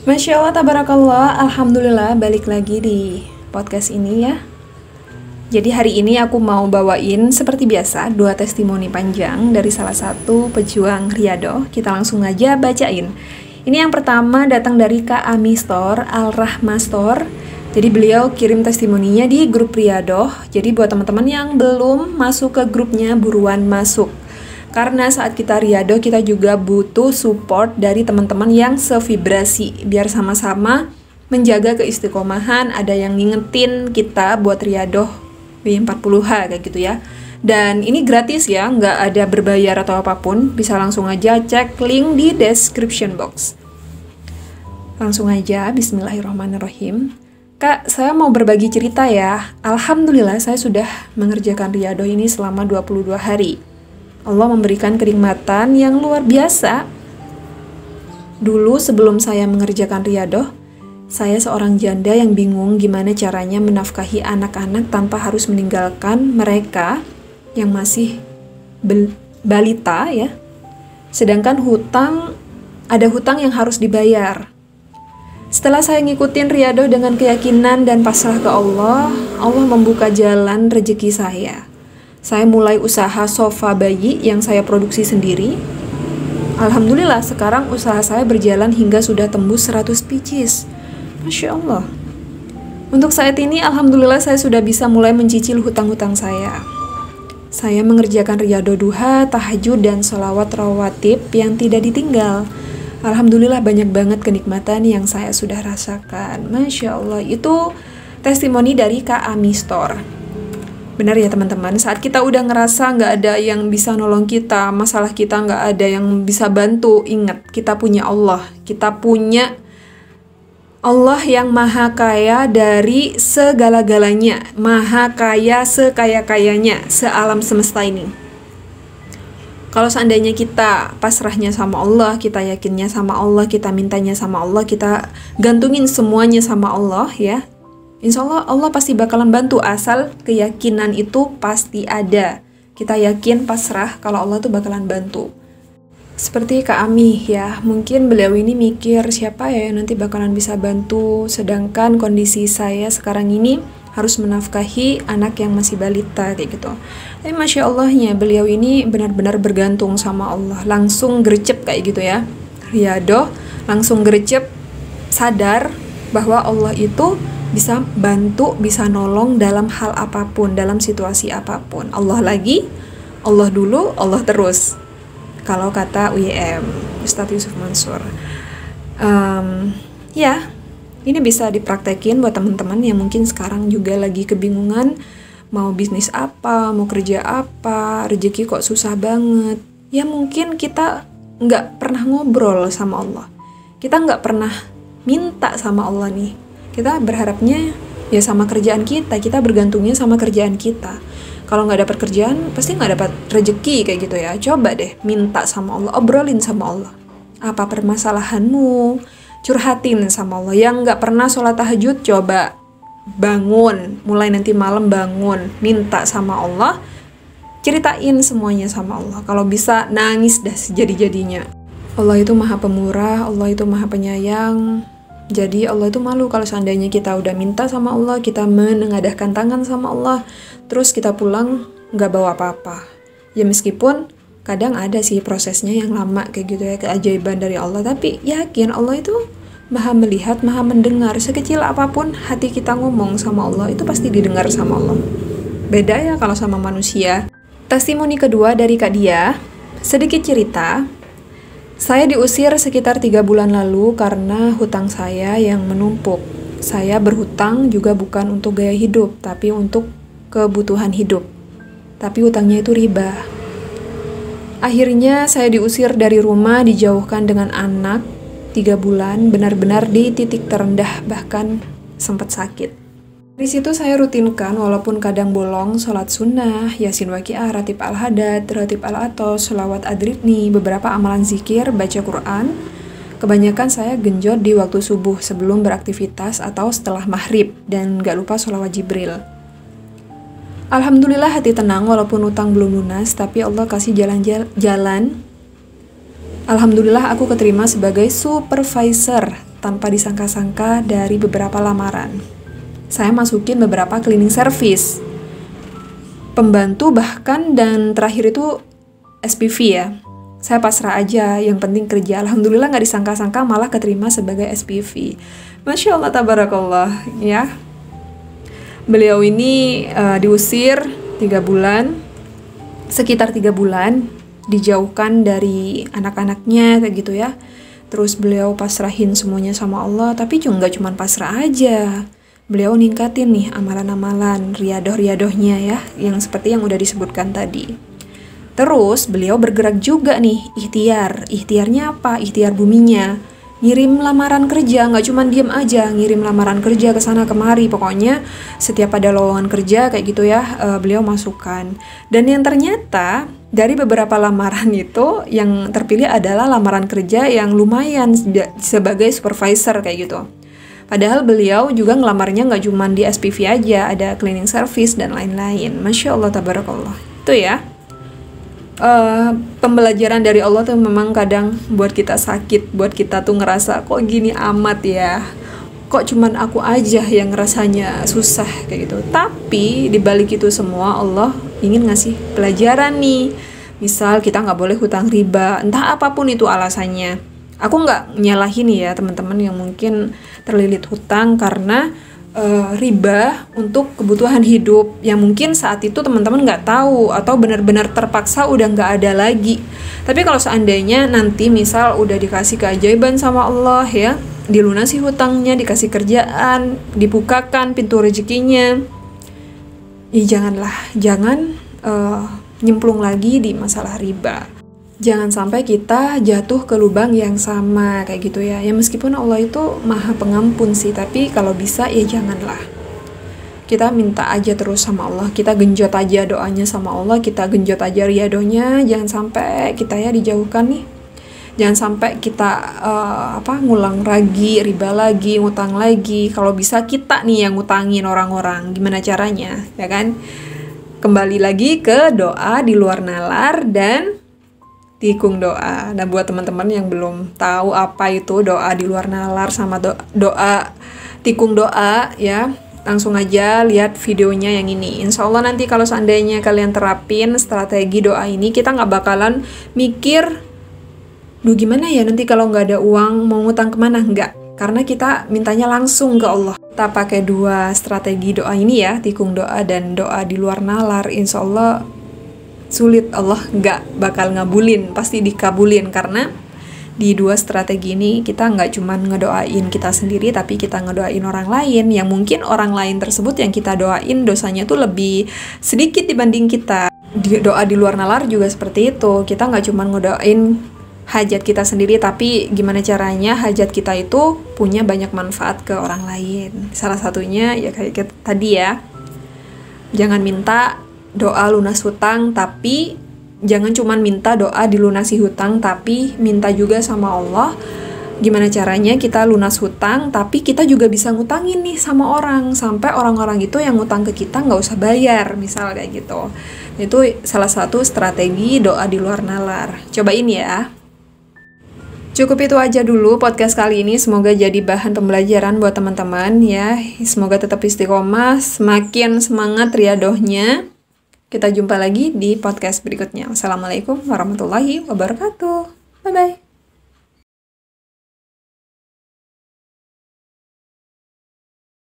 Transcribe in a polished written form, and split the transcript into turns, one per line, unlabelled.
Masya Allah, tabarakallah, alhamdulillah balik lagi di podcast ini ya. Jadi hari ini aku mau bawain seperti biasa 2 testimoni panjang dari salah satu pejuang Riyadhah. Kita langsung aja bacain. Ini yang pertama datang dari Kak Ami Store, Al-Rahma Store. Jadi beliau kirim testimoninya di grup Riyadhah. Jadi buat teman-teman yang belum masuk ke grupnya, buruan masuk. Karena saat kita Riyadhah, kita juga butuh support dari teman-teman yang sevibrasi. Biar sama-sama menjaga keistiqomahan, ada yang ngingetin kita buat Riyadhah W40H kayak gitu ya. Dan ini gratis ya, nggak ada berbayar atau apapun. Bisa langsung aja cek link di description box. Langsung aja, bismillahirrahmanirrahim. Kak, saya mau berbagi cerita ya. Alhamdulillah saya sudah mengerjakan Riyadhah ini selama 22 hari. Allah memberikan kenikmatan yang luar biasa. Dulu sebelum saya mengerjakan Riyadhah, saya seorang janda yang bingung gimana caranya menafkahi anak-anak tanpa harus meninggalkan mereka yang masih balita ya. Sedangkan ada hutang yang harus dibayar. Setelah saya ngikutin Riyadhah dengan keyakinan dan pasrah ke Allah, Allah membuka jalan rezeki saya. Saya mulai usaha sofa bayi yang saya produksi sendiri. Alhamdulillah sekarang usaha saya berjalan hingga sudah tembus 100 pieces. Masya Allah. Untuk saat ini alhamdulillah saya sudah bisa mulai mencicil hutang-hutang saya. Saya mengerjakan Riyadhah duha, tahajud, dan sholawat rawatib yang tidak ditinggal. Alhamdulillah banyak banget kenikmatan yang saya sudah rasakan. Masya Allah. Itu testimoni dari Kak Ami Store. Benar ya teman-teman, saat kita udah ngerasa nggak ada yang bisa nolong kita, masalah kita nggak ada yang bisa bantu, ingat, kita punya Allah. Kita punya Allah yang maha kaya dari segala-galanya, maha kaya sekaya-kayanya, sealam semesta ini. Kalau seandainya kita pasrahnya sama Allah, kita yakinnya sama Allah, kita mintanya sama Allah, kita gantungin semuanya sama Allah ya, insya Allah, Allah pasti bakalan bantu asal keyakinan itu pasti ada. Kita yakin pasrah kalau Allah tuh bakalan bantu. Seperti Kak Ami ya, mungkin beliau ini mikir siapa ya yang nanti bakalan bisa bantu. Sedangkan kondisi saya sekarang ini harus menafkahi anak yang masih balita kayak gitu. Tapi Masya Allahnya beliau ini benar-benar bergantung sama Allah. Langsung gercep kayak gitu ya. Riyadhah langsung gercep, sadar bahwa Allah itu bisa bantu, bisa nolong dalam hal apapun, dalam situasi apapun. Allah lagi, Allah dulu, Allah terus. Kalau kata UYM, Ustadz Yusuf Mansur. Ya, ini bisa dipraktekin buat teman-teman yang mungkin sekarang juga lagi kebingungan mau bisnis apa, mau kerja apa, rezeki kok susah banget. Ya mungkin kita nggak pernah ngobrol sama Allah. Kita nggak pernah minta sama Allah nih. Kita berharapnya ya sama kerjaan kita bergantungnya sama kerjaan kita. Kalau nggak dapat kerjaan, pasti nggak dapat rezeki kayak gitu ya. Coba deh minta sama Allah, obrolin sama Allah. Apa permasalahanmu? Curhatin sama Allah. Yang nggak pernah sholat tahajud, coba bangun. Mulai nanti malam bangun, minta sama Allah. Ceritain semuanya sama Allah. Kalau bisa nangis dah sejadi-jadinya. Allah itu maha pemurah, Allah itu maha penyayang. Jadi Allah itu malu kalau seandainya kita udah minta sama Allah, kita menengadahkan tangan sama Allah, terus kita pulang nggak bawa apa-apa. Ya meskipun kadang ada sih prosesnya yang lama kayak gitu ya, keajaiban dari Allah, tapi yakin Allah itu maha melihat, maha mendengar. Sekecil apapun hati kita ngomong sama Allah, itu pasti didengar sama Allah. Beda ya kalau sama manusia. Testimoni kedua dari Kak Dia, sedikit cerita. Saya diusir sekitar 3 bulan lalu karena hutang saya yang menumpuk. Saya berhutang juga bukan untuk gaya hidup, tapi untuk kebutuhan hidup. Tapi hutangnya itu riba. Akhirnya saya diusir dari rumah, dijauhkan dengan anak 3 bulan, benar-benar di titik terendah, bahkan sempat sakit. Di situ saya rutinkan walaupun kadang bolong sholat sunnah, yasin waqiah, ratib al-hadad, ratib al-atos, sholawat adribni, beberapa amalan zikir, baca Quran. Kebanyakan saya genjot di waktu subuh sebelum beraktivitas atau setelah maghrib, dan gak lupa sholawat Jibril. Alhamdulillah hati tenang walaupun utang belum lunas, tapi Allah kasih jalan. Alhamdulillah aku keterima sebagai supervisor tanpa disangka-sangka dari beberapa lamaran. Saya masukin beberapa cleaning service, pembantu bahkan, dan terakhir itu SPV ya. Saya pasrah aja, yang penting kerja. Alhamdulillah nggak disangka-sangka malah keterima sebagai SPV. Masya Allah, tabarakallah ya. Beliau ini diusir 3 bulan, sekitar 3 bulan, dijauhkan dari anak-anaknya kayak gitu ya. Terus beliau pasrahin semuanya sama Allah, tapi juga nggak cuma pasrah aja. Beliau ningkatin nih amalan-amalan, riadoh-riadohnya ya, yang seperti yang udah disebutkan tadi. Terus beliau bergerak juga nih, ikhtiar. Ikhtiarnya apa? Ikhtiar buminya. Ngirim lamaran kerja, nggak cuma diem aja, ngirim lamaran kerja ke sana kemari. Pokoknya setiap ada lowongan kerja kayak gitu ya, beliau masukkan. Dan yang ternyata dari beberapa lamaran itu, yang terpilih adalah lamaran kerja yang lumayan sebagai supervisor kayak gitu. Padahal beliau juga ngelamarnya nggak cuma di SPV aja, ada cleaning service dan lain-lain. Masya Allah, tabarakallah. Itu ya. Pembelajaran dari Allah tuh memang kadang buat kita sakit, buat kita tuh ngerasa kok gini amat ya, kok cuman aku aja yang rasanya susah kayak gitu. Tapi dibalik itu semua Allah ingin ngasih pelajaran nih. Misal kita nggak boleh hutang riba, entah apapun itu alasannya. Aku nggak nyalahin ya teman-teman yang mungkin terlilit hutang karena riba untuk kebutuhan hidup yang mungkin saat itu teman-teman nggak tahu atau benar-benar terpaksa udah nggak ada lagi. Tapi kalau seandainya nanti misal udah dikasih keajaiban sama Allah ya, dilunasi hutangnya, dikasih kerjaan, dibukakan pintu rezekinya, ya jangan nyemplung lagi di masalah riba. Jangan sampai kita jatuh ke lubang yang sama kayak gitu ya. Ya meskipun Allah itu maha pengampun sih, tapi kalau bisa ya janganlah. Kita minta aja terus sama Allah, kita genjot aja doanya sama Allah, kita genjot aja riadohnya. Jangan sampai kita ya dijauhkan nih. Jangan sampai kita ngulang lagi, riba lagi, ngutang lagi. Kalau bisa kita nih yang ngutangin orang-orang. Gimana caranya, ya kan? Kembali lagi ke doa di luar nalar dan tikung doa. Nah, buat teman-teman yang belum tahu apa itu doa di luar nalar sama doa tikung doa ya, langsung aja lihat videonya yang ini. Insya Allah nanti kalau seandainya kalian terapin strategi doa ini, kita nggak bakalan mikir, duh gimana ya nanti kalau nggak ada uang mau ngutang kemana, nggak. Karena kita mintanya langsung ke Allah. Kita pakai 2 strategi doa ini ya, tikung doa dan doa di luar nalar. Insya Allah sulit, Allah nggak bakal ngabulin, pasti dikabulin. Karena di 2 strategi ini kita nggak cuma ngedoain kita sendiri, tapi kita ngedoain orang lain yang mungkin orang lain tersebut yang kita doain dosanya tuh lebih sedikit dibanding kita. Doa di luar nalar juga seperti itu, kita nggak cuma ngedoain hajat kita sendiri, tapi gimana caranya hajat kita itu punya banyak manfaat ke orang lain. Salah satunya ya kayak tadi ya, jangan minta doa lunas hutang, tapi jangan cuma minta doa dilunasi hutang, tapi minta juga sama Allah gimana caranya kita lunas hutang, tapi kita juga bisa ngutangin nih sama orang, sampai orang-orang itu yang ngutang ke kita nggak usah bayar, misal kayak gitu. Itu salah satu strategi doa di luar nalar. Cobain ya. Cukup itu aja dulu podcast kali ini, semoga jadi bahan pembelajaran buat teman-teman ya. Semoga tetap istiqomah, semakin semangat riadohnya. Kita jumpa lagi di podcast berikutnya. Wassalamualaikum warahmatullahi wabarakatuh. Bye-bye.